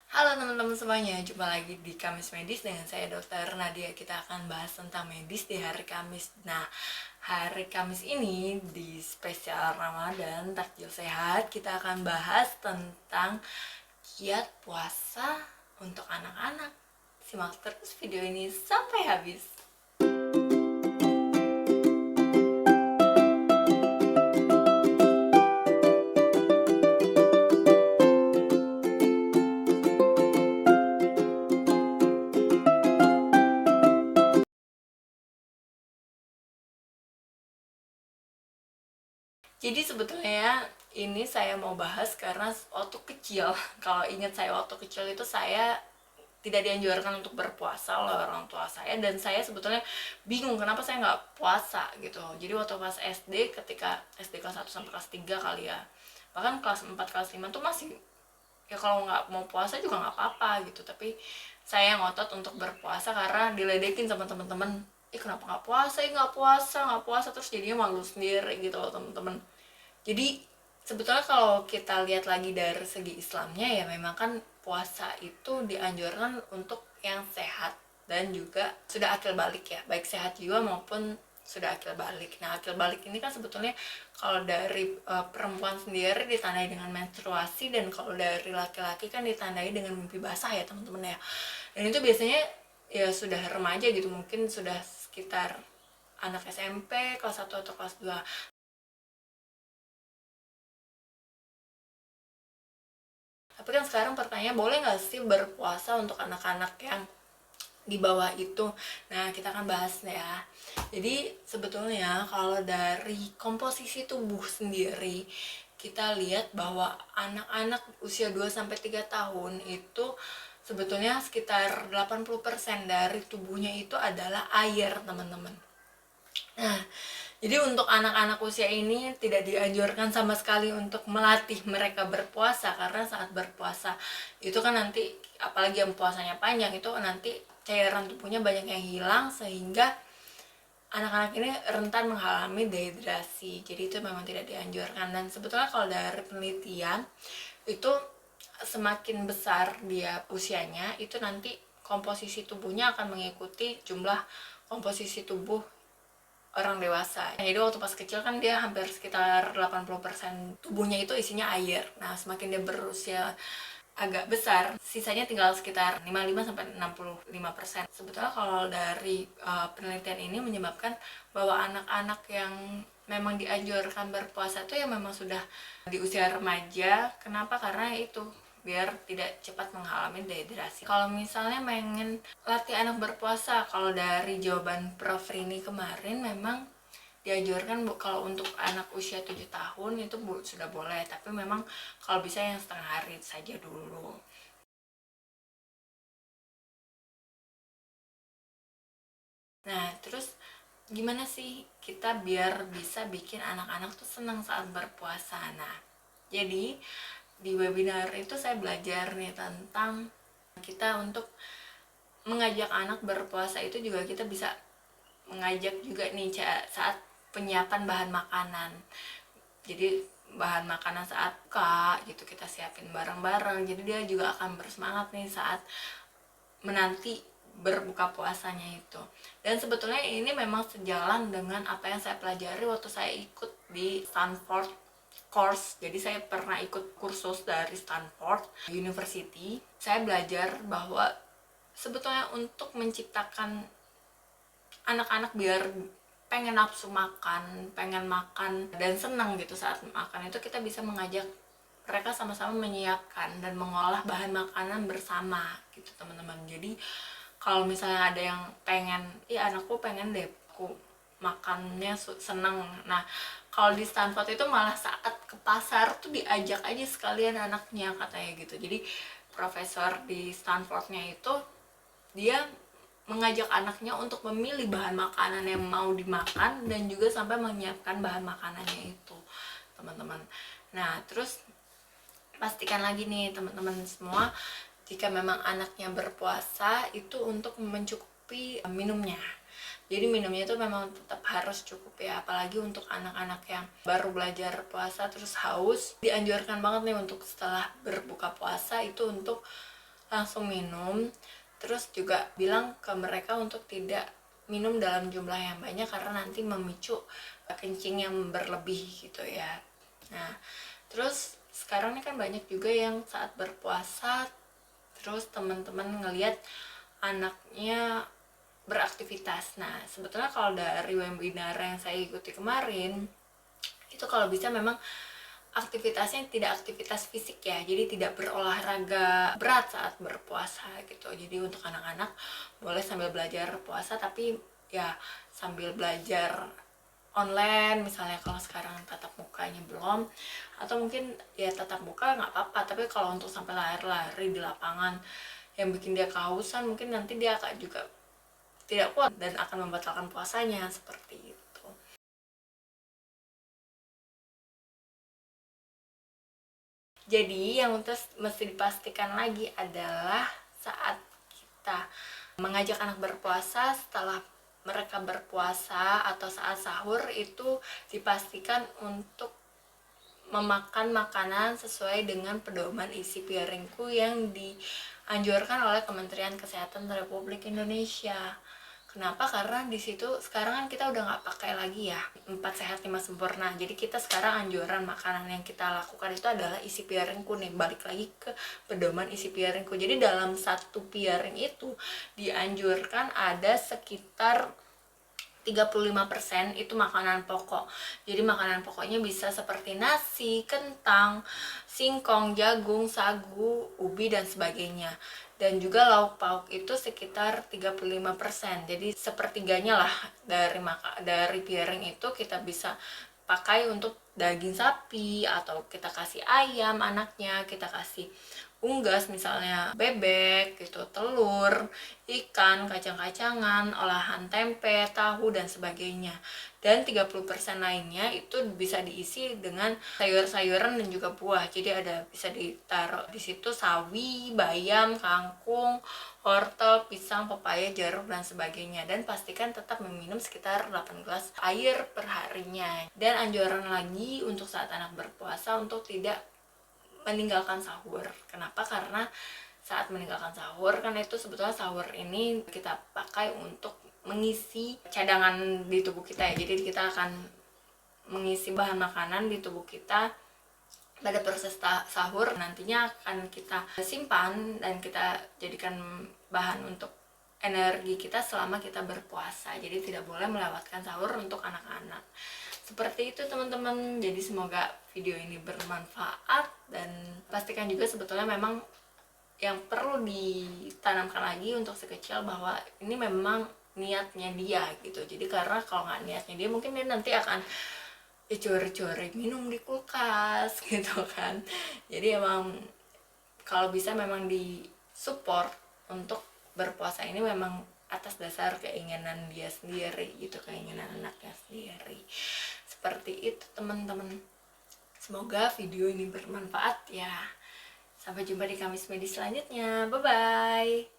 Halo teman-teman semuanya, jumpa lagi di Kamis Medis dengan saya Dr. Nadia. Kita akan bahas tentang medis di hari Kamis. Nah, hari Kamis ini di spesial Ramadan Takjil Sehat, kita akan bahas tentang kiat puasa untuk anak-anak. Simak terus video ini sampai habis. Jadi sebetulnya ini saya mau bahas karena waktu kecil, kalau ingat saya waktu kecil itu saya tidak dianjurkan untuk berpuasa oleh orang tua saya, dan saya sebetulnya bingung kenapa saya nggak puasa gitu. Jadi waktu pas SD, ketika SD kelas 1 sampai kelas 3 kali ya, bahkan kelas 4 kelas 5 tuh masih, ya kalau nggak mau puasa juga nggak apa-apa gitu, tapi saya ngotot untuk berpuasa karena diledekin sama teman-teman, kenapa nggak puasa, nggak puasa, nggak puasa, terus jadinya malu sendiri gitu loh teman-teman. Jadi sebetulnya kalau kita lihat lagi dari segi Islamnya, ya memang kan puasa itu dianjurkan untuk yang sehat dan juga sudah akil balik ya, baik sehat jiwa maupun sudah akil balik. Nah, akil balik ini kan sebetulnya kalau dari perempuan sendiri ditandai dengan menstruasi, dan kalau dari laki-laki kan ditandai dengan mimpi basah ya teman-teman ya. Dan itu biasanya ya sudah remaja gitu, mungkin sudah sekitar anak SMP kelas 1 atau kelas 2. Tapi kan sekarang pertanyaan, boleh nggak sih berpuasa untuk anak-anak yang di bawah itu? Nah, kita akan bahas ya. Jadi sebetulnya kalau dari komposisi tubuh sendiri, kita lihat bahwa anak-anak usia 2 sampai 3 tahun itu sebetulnya sekitar 80% dari tubuhnya itu adalah air, teman-teman. Nah, jadi untuk anak-anak usia ini tidak dianjurkan sama sekali untuk melatih mereka berpuasa, karena saat berpuasa itu kan nanti, apalagi yang puasanya panjang, itu nanti cairan tubuhnya banyak yang hilang, sehingga anak-anak ini rentan mengalami dehidrasi. Jadi itu memang tidak dianjurkan. Dan sebetulnya kalau dari penelitian itu, semakin besar dia usianya, itu nanti komposisi tubuhnya akan mengikuti jumlah komposisi tubuh orang dewasa. Jadi waktu pas kecil kan dia hampir sekitar 80% tubuhnya itu isinya air. Nah, semakin dia berusia agak besar, sisanya tinggal sekitar 55 sampai 65%. Sebetulnya kalau dari penelitian ini menyebabkan bahwa anak-anak yang memang dianjurkan berpuasa itu ya memang sudah di usia remaja. Kenapa? Karena itu biar tidak cepat mengalami dehidrasi. Kalau misalnya pengen latih anak berpuasa, kalau dari jawaban Prof Rini kemarin, memang dianjurkan kalau untuk anak usia 7 tahun itu sudah boleh, tapi memang kalau bisa yang setengah hari saja dulu. Nah, terus gimana sih kita biar bisa bikin anak-anak tuh senang saat berpuasa? Nah, jadi di webinar itu saya belajar nih tentang kita untuk mengajak anak berpuasa. Itu juga kita bisa mengajak juga nih saat penyiapan bahan makanan. Jadi bahan makanan saat buka gitu kita siapin bareng-bareng, jadi dia juga akan bersemangat nih saat menanti berbuka puasanya itu. Dan sebetulnya ini memang sejalan dengan apa yang saya pelajari waktu saya ikut di Stanford course. Jadi saya pernah ikut kursus dari Stanford University. Saya belajar bahwa sebetulnya untuk menciptakan anak-anak biar pengen nafsu makan, pengen makan dan senang gitu saat makan, itu kita bisa mengajak mereka sama-sama menyiapkan dan mengolah bahan makanan bersama gitu teman-teman. Jadi kalau misalnya ada yang pengen, anakku pengen deh aku makannya seneng. Nah, kalau di Stanford itu malah saat ke pasar tuh diajak aja sekalian anaknya, katanya gitu. Jadi profesor di Stanfordnya itu dia mengajak anaknya untuk memilih bahan makanan yang mau dimakan dan juga sampai menyiapkan bahan makanannya itu, teman-teman. Nah, terus pastikan lagi nih teman-teman semua, jika memang anaknya berpuasa itu untuk mencukupi minumnya. Jadi minumnya itu memang tetap harus cukup ya, apalagi untuk anak-anak yang baru belajar puasa terus haus. Dianjurkan banget nih untuk setelah berbuka puasa itu untuk langsung minum. Terus juga bilang ke mereka untuk tidak minum dalam jumlah yang banyak karena nanti memicu kencing yang berlebih gitu ya. Nah, terus sekarang ini kan banyak juga yang saat berpuasa terus teman-teman ngelihat anaknya beraktivitas. Nah, sebetulnya kalau dari webinar yang saya ikuti kemarin itu kalau bisa memang aktivitasnya tidak aktivitas fisik ya, jadi tidak berolahraga berat saat berpuasa gitu. Jadi untuk anak-anak boleh sambil belajar puasa, tapi ya sambil belajar online misalnya kalau sekarang tatap mukanya belum, atau mungkin ya tatap muka nggak apa-apa, tapi kalau untuk sampai lari-lari di lapangan yang bikin dia kehausan, mungkin nanti dia akan juga tidak kuat dan akan membatalkan puasanya seperti itu. Jadi yang mesti dipastikan lagi adalah saat kita mengajak anak berpuasa setelah mereka berpuasa atau saat sahur itu dipastikan untuk memakan makanan sesuai dengan pedoman isi piringku yang dianjurkan oleh Kementerian Kesehatan Republik Indonesia. Kenapa? Karena di situ sekarang kan kita udah nggak pakai lagi ya 4 sehat 5 sempurna. Jadi kita sekarang anjuran makanan yang kita lakukan itu adalah isi piringku nih. Balik lagi ke pedoman isi piringku. Jadi dalam satu piring itu dianjurkan ada sekitar 35% itu makanan pokok. Jadi makanan pokoknya bisa seperti nasi, kentang, singkong, jagung, sagu, ubi dan sebagainya. Dan juga lauk pauk itu sekitar 35%. Jadi sepertiganya lah dari piring itu kita bisa pakai untuk daging sapi, atau kita kasih ayam anaknya, kita kasih unggas misalnya bebek gitu, telur, ikan, kacang-kacangan, olahan tempe, tahu dan sebagainya. Dan 30% lainnya itu bisa diisi dengan sayur-sayuran dan juga buah. Jadi ada bisa ditaruh di situ sawi, bayam, kangkung, wortel, pisang, pepaya, jeruk dan sebagainya. Dan pastikan tetap meminum sekitar 8 gelas air per harinya. Dan anjuran lagi untuk saat anak berpuasa untuk tidak meninggalkan sahur. Kenapa? Karena saat meninggalkan sahur kan itu sebetulnya sahur ini kita pakai untuk mengisi cadangan di tubuh kita ya. Jadi kita akan mengisi bahan makanan di tubuh kita pada proses sahur, nantinya akan kita simpan dan kita jadikan bahan untuk energi kita selama kita berpuasa. Jadi tidak boleh melewatkan sahur untuk anak-anak. Seperti itu teman-teman. Jadi semoga video ini bermanfaat, dan pastikan juga sebetulnya memang yang perlu ditanamkan lagi untuk si kecil bahwa ini memang niatnya dia gitu. Jadi karena kalau nggak niatnya dia, mungkin dia nanti akan curi-curi minum di kulkas gitu kan. Jadi emang kalau bisa memang di support untuk berpuasa ini memang atas dasar keinginan dia sendiri gitu, keinginan anaknya sendiri. Seperti itu teman-teman. Semoga video ini bermanfaat ya. Sampai jumpa di Kamis Medis selanjutnya. Bye bye.